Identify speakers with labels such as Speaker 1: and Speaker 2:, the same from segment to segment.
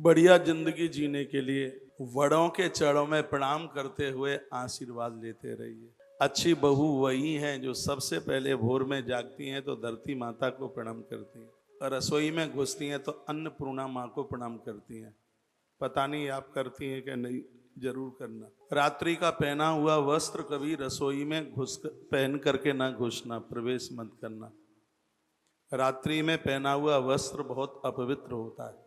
Speaker 1: बढ़िया जिंदगी जीने के लिए बड़ों के चरणों में प्रणाम करते हुए आशीर्वाद लेते रहिए। अच्छी बहू वही हैं जो सबसे पहले भोर में जागती हैं तो धरती माता को प्रणाम करती हैं, और रसोई में घुसती हैं तो अन्नपूर्णा माँ को प्रणाम करती हैं। पता नहीं आप करती हैं कि नहीं, जरूर करना। रात्रि का पहना हुआ वस्त्र कभी रसोई में पहन करके ना घुसना, प्रवेश मत करना। रात्रि में पहना हुआ वस्त्र बहुत अपवित्र होता है।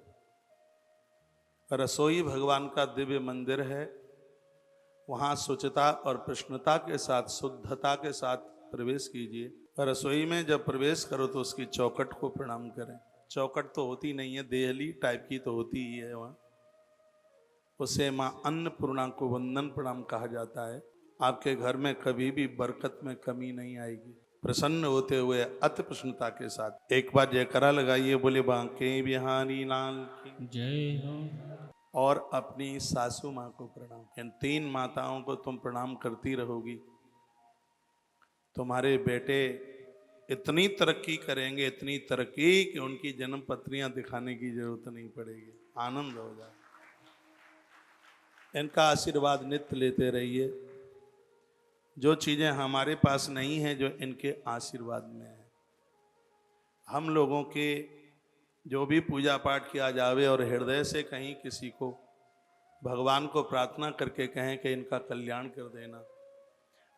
Speaker 1: रसोई भगवान का दिव्य मंदिर है, वहाँ शुचिता और प्रसन्नता के साथ, शुद्धता के साथ प्रवेश कीजिए। रसोई में जब प्रवेश करो तो उसकी चौखट को प्रणाम करें। चौखट तो होती नहीं है, देहली टाइप की तो होती ही है वहाँ। उसे माँ अन्नपूर्णा को वंदन प्रणाम कहा जाता है। आपके घर में कभी भी बरकत में कमी नहीं आएगी। प्रसन्न होते हुए अति प्रसन्नता के साथ एक बार जयकारा लगाइए, बोले बांके बिहारी लाल की
Speaker 2: जय हो।
Speaker 1: और अपनी सासू माँ को प्रणाम। इन 3 माताओं को तुम प्रणाम करती रहोगी, तुम्हारे बेटे इतनी तरक्की करेंगे, इतनी तरक्की कि उनकी जन्म पत्रियां दिखाने की जरूरत नहीं पड़ेगी। आनंद हो जाए। इनका आशीर्वाद नित्य लेते रहिए। जो चीजें हमारे पास नहीं है, जो इनके आशीर्वाद में है। हम लोगों के जो भी पूजा पाठ किया जावे और हृदय से कहीं किसी को भगवान को प्रार्थना करके कहें कि इनका कल्याण कर देना,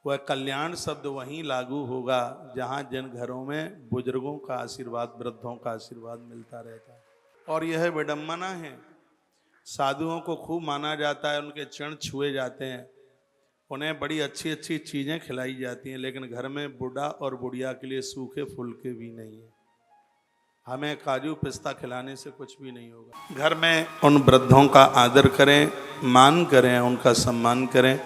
Speaker 1: वह कल्याण शब्द वहीं लागू होगा जहां जिन घरों में बुजुर्गों का आशीर्वाद, वृद्धों का आशीर्वाद मिलता रहता है। और यह विडम्बना है, साधुओं को खूब माना जाता है, उनके चरण छुए जाते हैं, उन्हें बड़ी अच्छी अच्छी चीजें खिलाई जाती हैं, लेकिन घर में बूढ़ा और बुढ़िया के लिए सूखे फुलके भी नहीं है। हमें काजू पिस्ता खिलाने से कुछ भी नहीं होगा। घर में उन वृद्धों का आदर करें, मान करें, उनका सम्मान करें,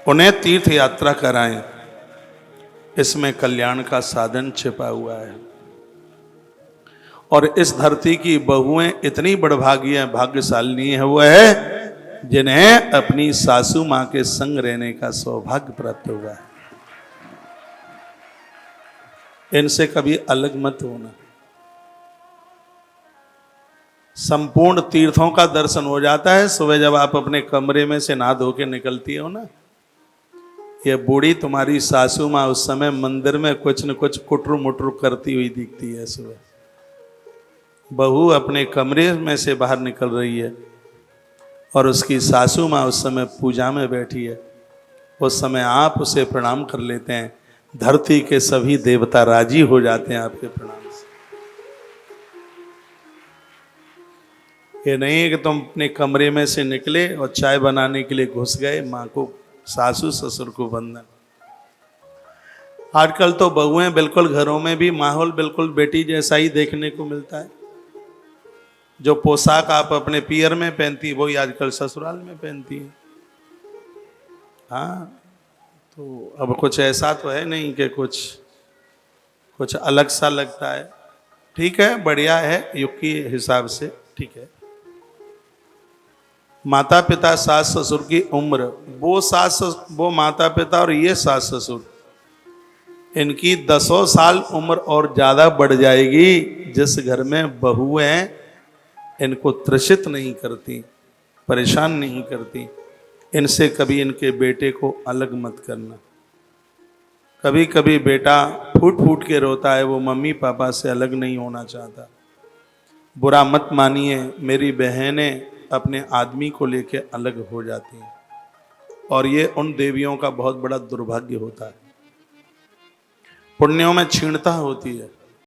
Speaker 1: उन्हें तीर्थ यात्रा कराएं। इसमें कल्याण का साधन छिपा हुआ है। और इस धरती की बहुएं इतनी बड़भागी हैं, भाग्यशालिनी है वो है जिन्हें अपनी सासू मां के संग रहने का सौभाग्य प्राप्त हुआ है। इनसे कभी अलग मत होना। संपूर्ण तीर्थों का दर्शन हो जाता है। सुबह जब आप अपने कमरे में से नहा धो के निकलती हो ना, ये बूढ़ी तुम्हारी सासू माँ उस समय मंदिर में कुछ न कुछ कुटरू मुटरू करती हुई दिखती है। सुबह बहू अपने कमरे में से बाहर निकल रही है और उसकी सासू माँ उस समय पूजा में बैठी है। उस समय आप उसे प्रणाम कर लेते हैं, धरती के सभी देवता राजी हो जाते हैं आपके प्रणाम से। ये नहीं है कि तुम अपने कमरे में से निकले और चाय बनाने के लिए घुस गए। माँ को, सासू ससुर को वंदन। आजकल तो बहुएं बिल्कुल घरों में भी माहौल बिल्कुल बेटी जैसा ही देखने को मिलता है। जो पोशाक आप अपने पियर में पहनती वही आजकल ससुराल में पहनती है। हाँ, तो अब कुछ ऐसा तो है नहीं कि कुछ अलग सा लगता है। ठीक है, बढ़िया है, युग के हिसाब से ठीक है। माता पिता सास ससुर की उम्र, वो माता पिता और ये सास ससुर, इनकी 10 साल उम्र और ज्यादा बढ़ जाएगी। जिस घर में बहुएं इनको त्रसित नहीं करती, परेशान नहीं करती, इनसे कभी इनके बेटे को अलग मत करना। कभी कभी बेटा फूट फूट के रोता है, वो मम्मी पापा से अलग नहीं होना चाहता। बुरा मत मानिए, मेरी बहनें अपने आदमी को लेके अलग हो जाती हैं, और ये उन देवियों का बहुत बड़ा दुर्भाग्य होता है। पुण्यों में क्षीणता होती है।